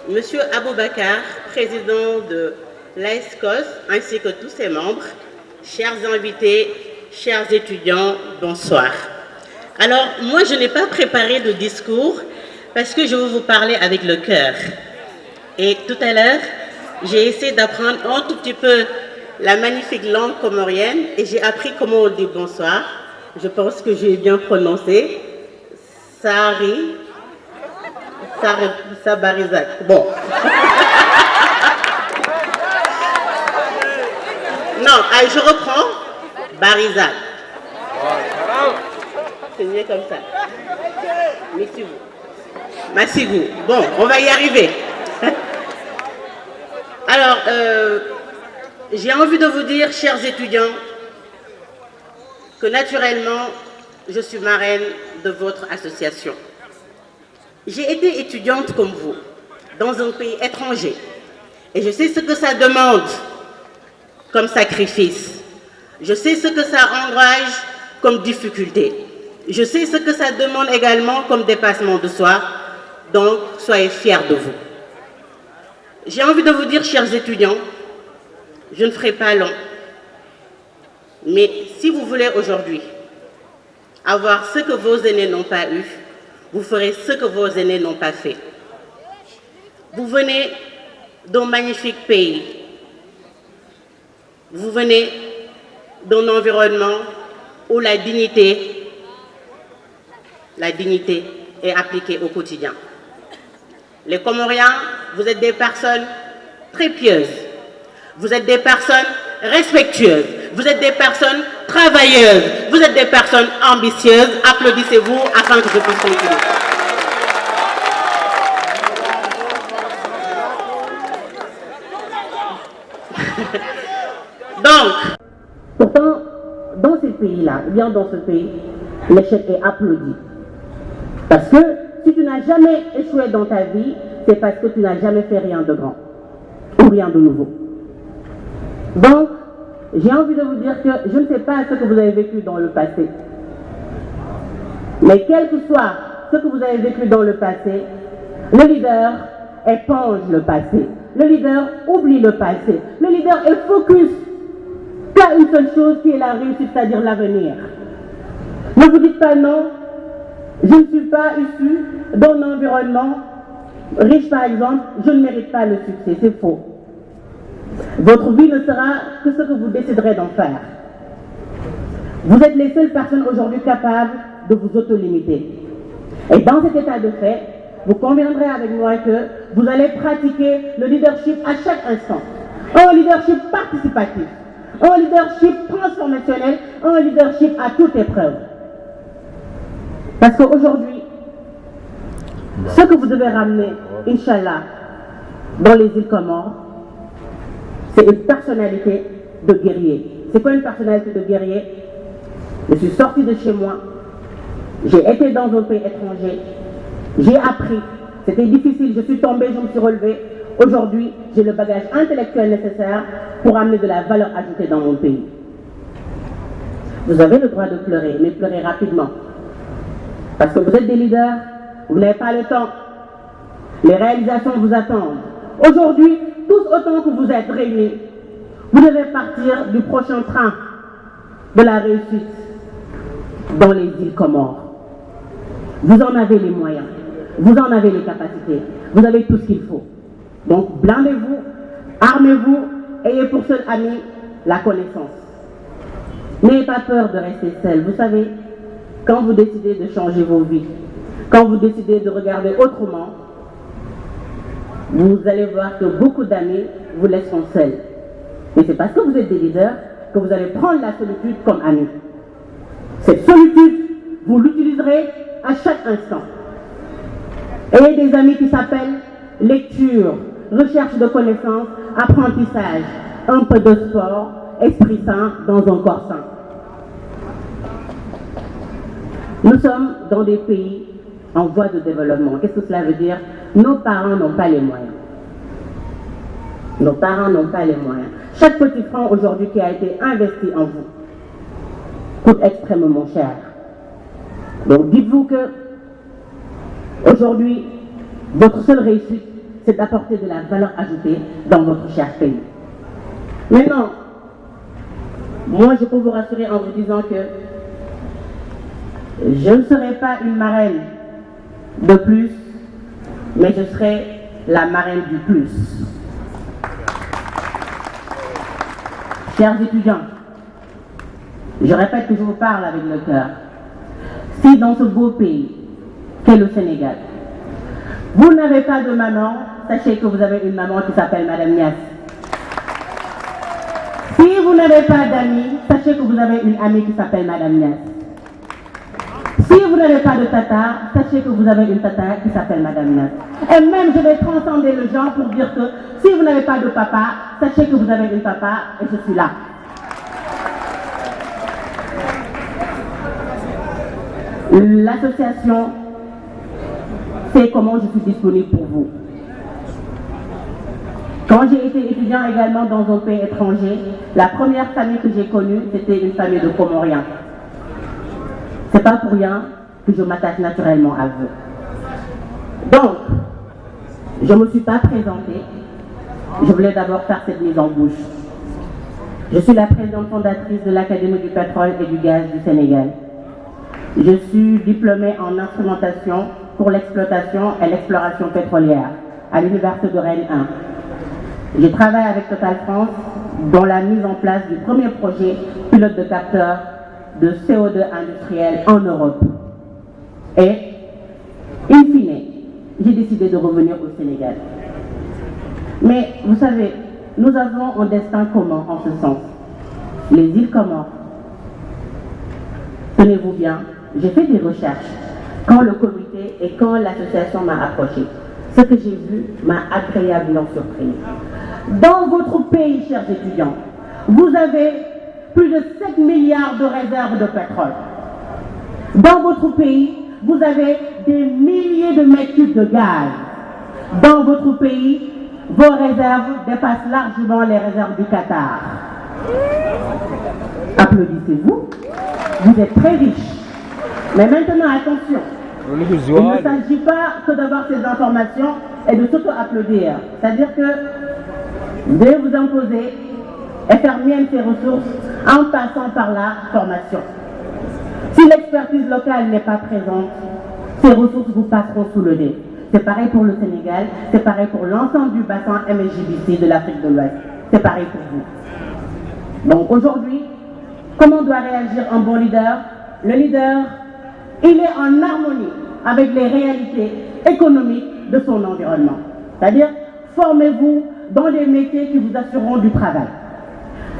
Speaker 6: Monsieur Aboubakar, président de l'AESCOS, ainsi que tous ses membres, chers invités, chers étudiants, bonsoir. Alors, moi, je n'ai pas préparé de discours parce que je veux vous parler avec le cœur. Et tout à l'heure, j'ai essayé d'apprendre un tout petit peu la magnifique langue comorienne et j'ai appris comment on dit bonsoir. Je pense que j'ai bien prononcé. Sabarizak. Bon. Non, allez, je reprends. Barizak. C'est mieux comme ça. Massigou. Bon, on va y arriver. Alors, j'ai envie de vous dire, chers étudiants, que naturellement, je suis marraine de votre association. J'ai été étudiante comme vous. dans un pays étranger. Et je sais ce que ça demande comme sacrifice. Je sais ce que ça engage comme difficulté. Je sais ce que ça demande également comme dépassement de soi. Donc, soyez fiers de vous. J'ai envie de vous dire, chers étudiants, je ne ferai pas long. Mais si vous voulez aujourd'hui avoir ce que vos aînés n'ont pas eu, vous ferez ce que vos aînés n'ont pas fait. Vous venez d'un magnifique pays. Vous venez d'un environnement où la dignité est appliquée au quotidien. Les Comoriens, vous êtes des personnes très pieuses. Vous êtes des personnes respectueuses. Vous êtes des personnes travailleuses. Vous êtes des personnes ambitieuses. Applaudissez-vous afin que je puisse continuer. Donc, pourtant, dans ces pays-là, ou bien dans ce pays, l'échec est applaudi. Parce que si tu n'as jamais échoué dans ta vie, c'est parce que tu n'as jamais fait rien de grand ou rien de nouveau. Donc, j'ai envie de vous dire que je ne sais pas ce que vous avez vécu dans le passé. Mais quel que soit ce que vous avez vécu dans le passé, le leader éponge le passé. Le leader oublie le passé. Le leader est focus qu'à une seule chose qui est la réussite, c'est-à-dire l'avenir. Ne vous dites pas non, je ne suis pas issu d'un environnement riche par exemple, je ne mérite pas le succès, c'est faux. Votre vie ne sera que ce que vous déciderez d'en faire. Vous êtes les seules personnes aujourd'hui capables de vous auto-limiter. Et dans cet état de fait, vous conviendrez avec moi que vous allez pratiquer le leadership à chaque instant. Un leadership participatif, un leadership transformationnel, un leadership à toute épreuve. Parce qu'aujourd'hui, ce que vous devez ramener, Inch'Allah, dans les îles Comores, c'est une personnalité de guerrier. C'est quoi une personnalité de guerrier? Je suis sortie de chez moi, j'ai été dans un pays étranger, j'ai appris, c'était difficile, je suis tombée, je me suis relevée. Aujourd'hui, j'ai le bagage intellectuel nécessaire pour amener de la valeur ajoutée dans mon pays. Vous avez le droit de pleurer, mais pleurez rapidement. Parce que vous êtes des leaders, vous n'avez pas le temps. Les réalisations vous attendent. Aujourd'hui, tous autant que vous êtes réunis, vous devez partir du prochain train de la réussite dans les îles Comores. Vous en avez les moyens, vous en avez les capacités, vous avez tout ce qu'il faut. Donc blindez-vous, armez-vous, ayez pour seul ami la connaissance. N'ayez pas peur de rester seul. Vous savez, quand vous décidez de changer vos vies, quand vous décidez de regarder autrement, vous allez voir que beaucoup d'amis vous laisseront seuls. Et c'est parce que vous êtes des leaders que vous allez prendre la solitude comme ami. Cette solitude, vous l'utiliserez à chaque instant. Ayez des amis qui s'appellent lecture, recherche de connaissances, apprentissage, un peu de sport, esprit sain dans un corps sain. Nous sommes dans des pays en voie de développement. Qu'est-ce que cela veut dire? Nos parents n'ont pas les moyens. Nos parents n'ont pas les moyens. Chaque petit franc aujourd'hui qui a été investi en vous coûte extrêmement cher. Donc dites-vous que aujourd'hui, votre seule réussite, c'est d'apporter de la valeur ajoutée dans votre cher pays. Maintenant, moi je peux vous rassurer en vous disant que je ne serai pas une marraine de plus, mais je serai la marraine du plus. Chers étudiants, je répète que je vous parle avec le cœur. Si dans ce beau pays qu'est le Sénégal, vous n'avez pas de maman, sachez que vous avez une maman qui s'appelle Madame Niasse. Si vous n'avez pas d'amis, sachez que vous avez une amie qui s'appelle Madame Niasse. Si vous n'avez pas de tata, sachez que vous avez une tata qui s'appelle Madame Niasse. Et même, je vais transcender le genre pour dire que si vous n'avez pas de papa, sachez que vous avez une papa et je suis là. L'association sait comment je suis disponible pour vous. Quand j'ai été étudiant également dans un pays étranger, la première famille que j'ai connue, c'était une famille de Comoriens. C'est pas pour rien que je m'attache naturellement à eux. Donc, je ne me suis pas présentée. Je voulais d'abord faire cette mise en bouche. Je suis la présidente fondatrice de l'Académie du pétrole et du gaz du Sénégal. Je suis diplômée en instrumentation pour l'exploitation et l'exploration pétrolière à l'Université de Rennes 1. Je travaille avec Total France dans la mise en place du premier projet pilote de capteur de CO2 industriel en Europe. Et, in fine, j'ai décidé de revenir au Sénégal. Mais vous savez, nous avons un destin commun en ce sens. Les îles Comores. Tenez-vous bien, j'ai fait des recherches quand le comité et quand l'association m'a approché. Ce que j'ai vu m'a agréablement surpris. Dans votre pays, chers étudiants, vous avez plus de 7 milliards de réserves de pétrole. Dans votre pays, vous avez des milliers de mètres cubes de gaz. Dans votre pays, vos réserves dépassent largement les réserves du Qatar. Applaudissez-vous. Vous êtes très riches. Mais maintenant, attention. Il ne s'agit pas que d'avoir ces informations et de s'auto-applaudir. C'est-à-dire que vous devez vous imposer et faire mienne ces ressources en passant par la formation. Si l'expertise locale n'est pas présente, ces ressources vous passeront sous le nez. C'est pareil pour le Sénégal, c'est pareil pour l'ensemble du bassin MSJBC de l'Afrique de l'Ouest. C'est pareil pour vous. Donc aujourd'hui, comment doit réagir un bon leader? Le leader, il est en harmonie avec les réalités économiques de son environnement. C'est-à-dire, formez-vous dans des métiers qui vous assureront du travail.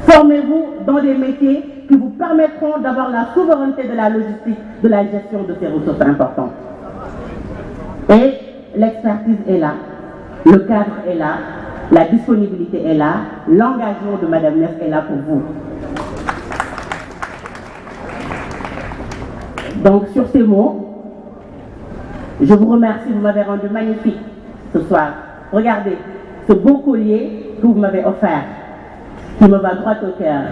Speaker 6: Formez-vous dans des métiers qui vous permettront d'avoir la souveraineté de la logistique, de la gestion de ces ressources importantes. Et l'expertise est là, le cadre est là, la disponibilité est là, l'engagement de Madame Ness est là pour vous. Donc sur ces mots, je vous remercie, vous m'avez rendu magnifique ce soir. Regardez, ce beau collier que vous m'avez offert, qui me va droit au cœur.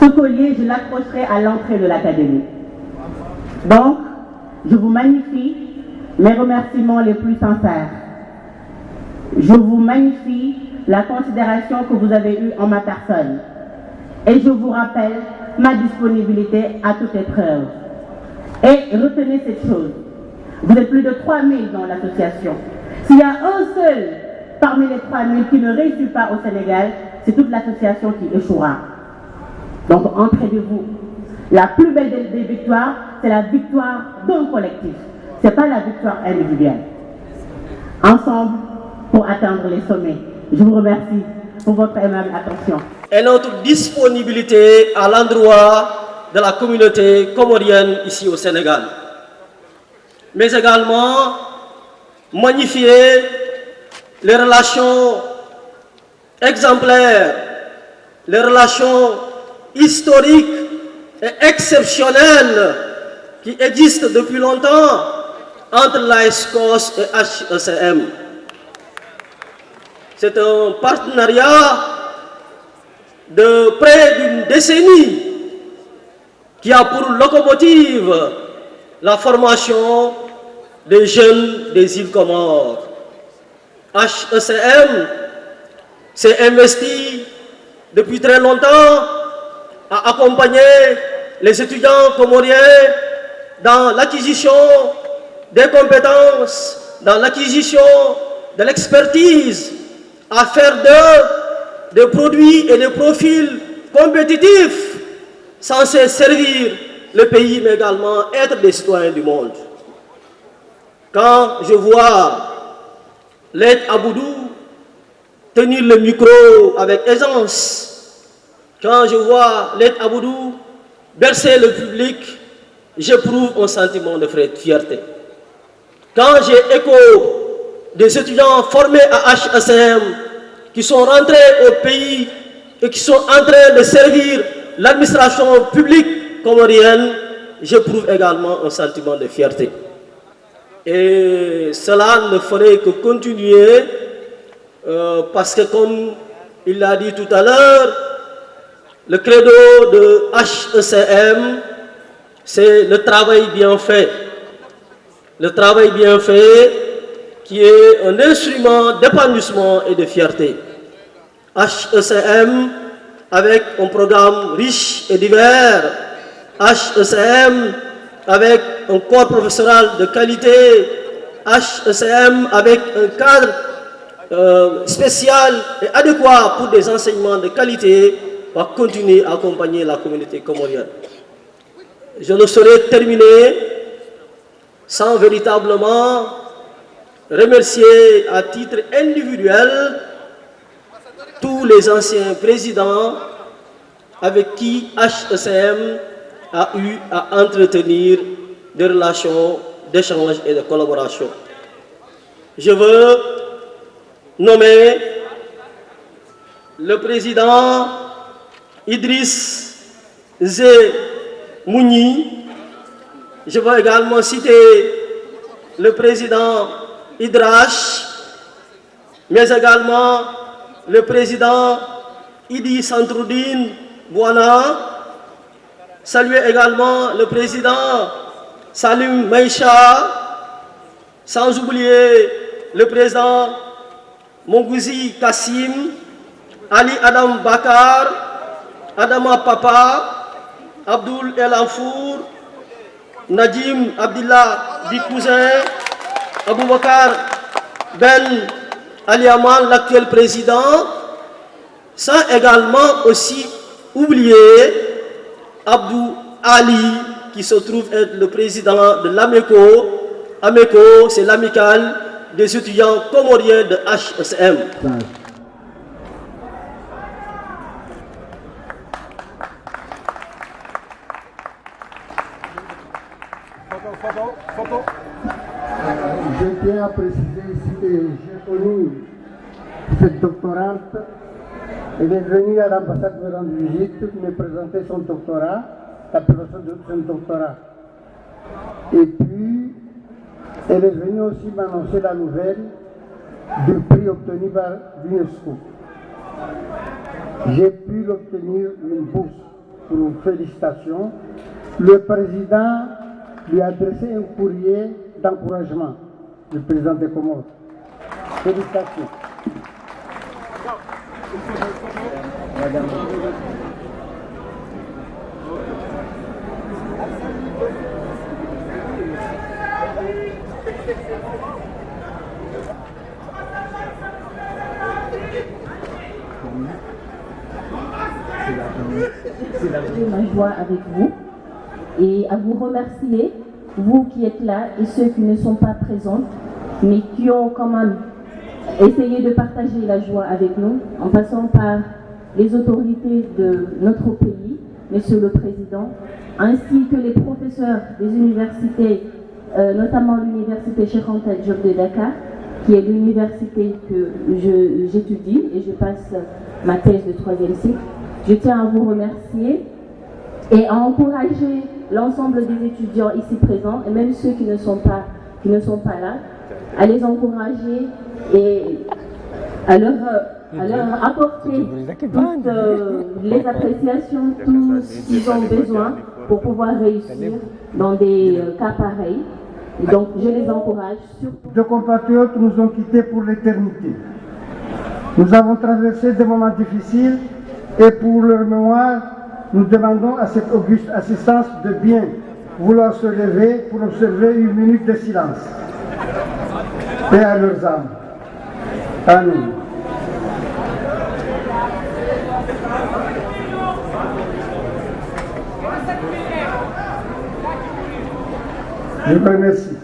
Speaker 6: Ce collier, je l'accrocherai à l'entrée de l'académie. Donc, je vous magnifie, mes remerciements les plus sincères. Je vous magnifie la considération que vous avez eue en ma personne. Et je vous rappelle ma disponibilité à toute épreuve. Et retenez cette chose. Vous êtes plus de 3000 dans l'association. S'il y a un seul parmi les 3000 qui ne réussit pas au Sénégal, c'est toute l'association qui échouera. Donc entraidez-vous. La plus belle des victoires, c'est la victoire d'un collectif. Ce n'est pas la victoire individuelle. Ensemble, pour atteindre les sommets. Je vous remercie pour votre aimable attention.
Speaker 7: Et notre disponibilité à l'endroit de la communauté comorienne ici au Sénégal. Mais également magnifier les relations exemplaires, les relations historiques et exceptionnelles qui existent depuis longtemps entre l'AESCOS et HECM. C'est un partenariat de près d'une décennie qui a pour locomotive la formation des jeunes des îles Comores. HECM s'est investi depuis très longtemps à accompagner les étudiants comoriens dans l'acquisition des compétences, dans l'acquisition de l'expertise, à faire d'eux des produits et des profils compétitifs censés servir le pays, mais également être des citoyens du monde. Quand je vois l'aide Aboudou tenir le micro avec aisance, quand je vois l'aide Aboudou bercer le public, j'éprouve un sentiment de fierté. Quand j'ai écho des étudiants formés à HECM qui sont rentrés au pays et qui sont en train de servir l'administration publique comorienne, j'éprouve également un sentiment de fierté. Et cela ne ferait que continuer parce que comme il l'a dit tout à l'heure, le credo de HECM, c'est le travail bien fait. Le travail bien fait qui est un instrument d'épanouissement et de fierté. HECM avec un programme riche et divers. HECM avec un corps professoral de qualité. HECM avec un cadre spécial et adéquat pour des enseignements de qualité va continuer à accompagner la communauté comorienne. Je ne saurais terminer sans véritablement remercier à titre individuel tous les anciens présidents avec qui HECM a eu à entretenir des relations d'échange et de collaboration. Je veux nommer le président Idriss Zé Mouni. Je veux également citer le président Idrach, mais également le président Idi Santroudine Bouana. Saluer également le président Salim Maïcha, sans oublier le président Mongouzi Kassim, Ali Adam Bakar, Adama Papa, Abdul El Anfour, Nadim Abdillah Bikouzin, Aboubakar Ben Aliaman, l'actuel président, sans également aussi oublier Abdou Ali, qui se trouve être le président de l'AMECO. AMECO, c'est l'amicale des étudiants comoriens de HECM.
Speaker 8: Je tiens à préciser ici que j'ai connu cette doctorante. Elle est venue à l'ambassade me rendre visite, me présenter son doctorat, l'appellation de son doctorat. Et puis, elle est venue aussi m'annoncer la nouvelle du prix obtenu par l'UNESCO. J'ai pu l'obtenir une bourse pour une félicitation. Le président lui a adressé un courrier d'encouragement, le président des Comores. Félicitations. Madame.
Speaker 9: J'ai ma joie avec vous et à vous remercier, vous qui êtes là et ceux qui ne sont pas présents, mais qui ont quand même essayé de partager la joie avec nous, en passant par les autorités de notre pays, Monsieur le Président, ainsi que les professeurs des universités, notamment l'université Cheikh Anta Diop de Dakar, qui est l'université que j'étudie et je passe ma thèse de 3e cycle. Je tiens à vous remercier et à encourager l'ensemble des étudiants ici présents et même ceux qui ne sont pas là, à les encourager et à leur apporter toutes les appréciations, tout ce qu'ils ont besoin pour pouvoir réussir dans des cas pareils. Donc je les encourage surtout.
Speaker 8: Deux compatriotes nous ont quittés pour l'éternité. Nous avons traversé des moments difficiles et pour leur mémoire, nous demandons à cette auguste assistance de bien vouloir se lever pour observer une minute de silence. Paix à leurs âmes. Amen. Je vous remercie.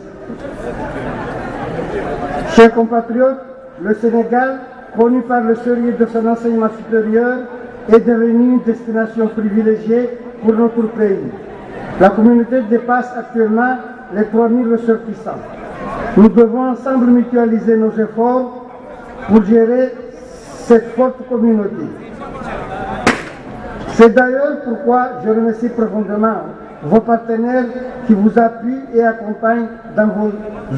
Speaker 8: Chers compatriotes, le Sénégal, connu par le sérieux de son enseignement supérieur, est devenu une destination privilégiée pour notre pays. La communauté dépasse actuellement les 3000 ressortissants. Nous devons ensemble mutualiser nos efforts pour gérer cette forte communauté. C'est d'ailleurs pourquoi je remercie profondément vos partenaires qui vous appuient et accompagnent dans vos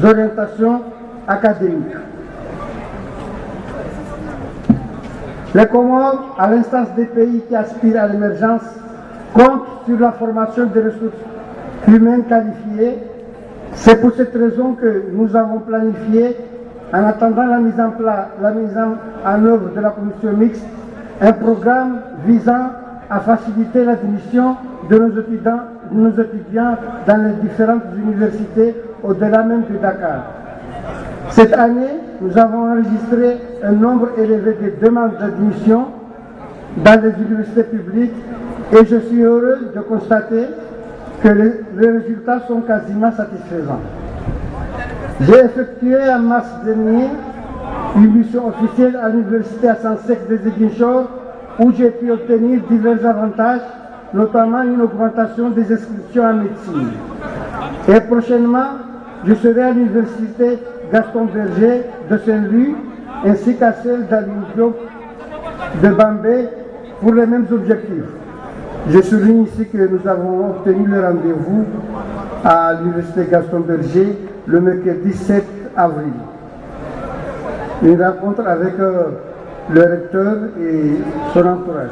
Speaker 8: orientations académiques. Les Comores, à l'instance des pays qui aspirent à l'émergence, comptent sur la formation des ressources humaines qualifiées. C'est pour cette raison que nous avons planifié, en attendant la mise en œuvre de la commission mixte, un programme visant à faciliter l'admission de nos étudiants dans les différentes universités au-delà même de Dakar. Cette année, nous avons enregistré un nombre élevé de demandes d'admission dans les universités publiques et je suis heureux de constater que les résultats sont quasiment satisfaisants. J'ai effectué en mars dernier une mission officielle à l'université à Sansec de Ziguinchor où j'ai pu obtenir divers avantages, notamment une augmentation des inscriptions en médecine. Et prochainement, je serai à l'université Gaston Berger de Saint-Louis ainsi qu'à celle d'Alioune Diop de Bambey pour les mêmes objectifs. Je souligne ici que nous avons obtenu le rendez-vous à l'université Gaston Berger le mercredi 7 avril. Une rencontre avec le recteur et son entourage.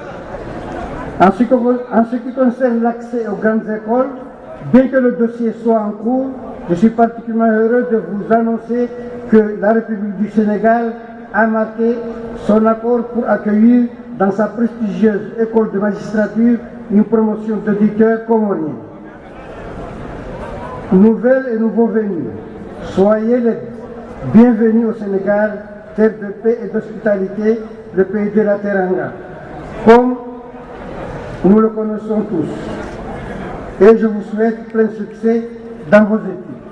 Speaker 8: En ce qui concerne l'accès aux grandes écoles, bien que le dossier soit en cours, je suis particulièrement heureux de vous annoncer que la République du Sénégal a marqué son accord pour accueillir dans sa prestigieuse école de magistrature une promotion d'auditeurs comoriens. Nouvelles et nouveaux venus, soyez les bienvenus au Sénégal, terre de paix et d'hospitalité, le pays de la Teranga, comme nous le connaissons tous. Et je vous souhaite plein succès dans vos études.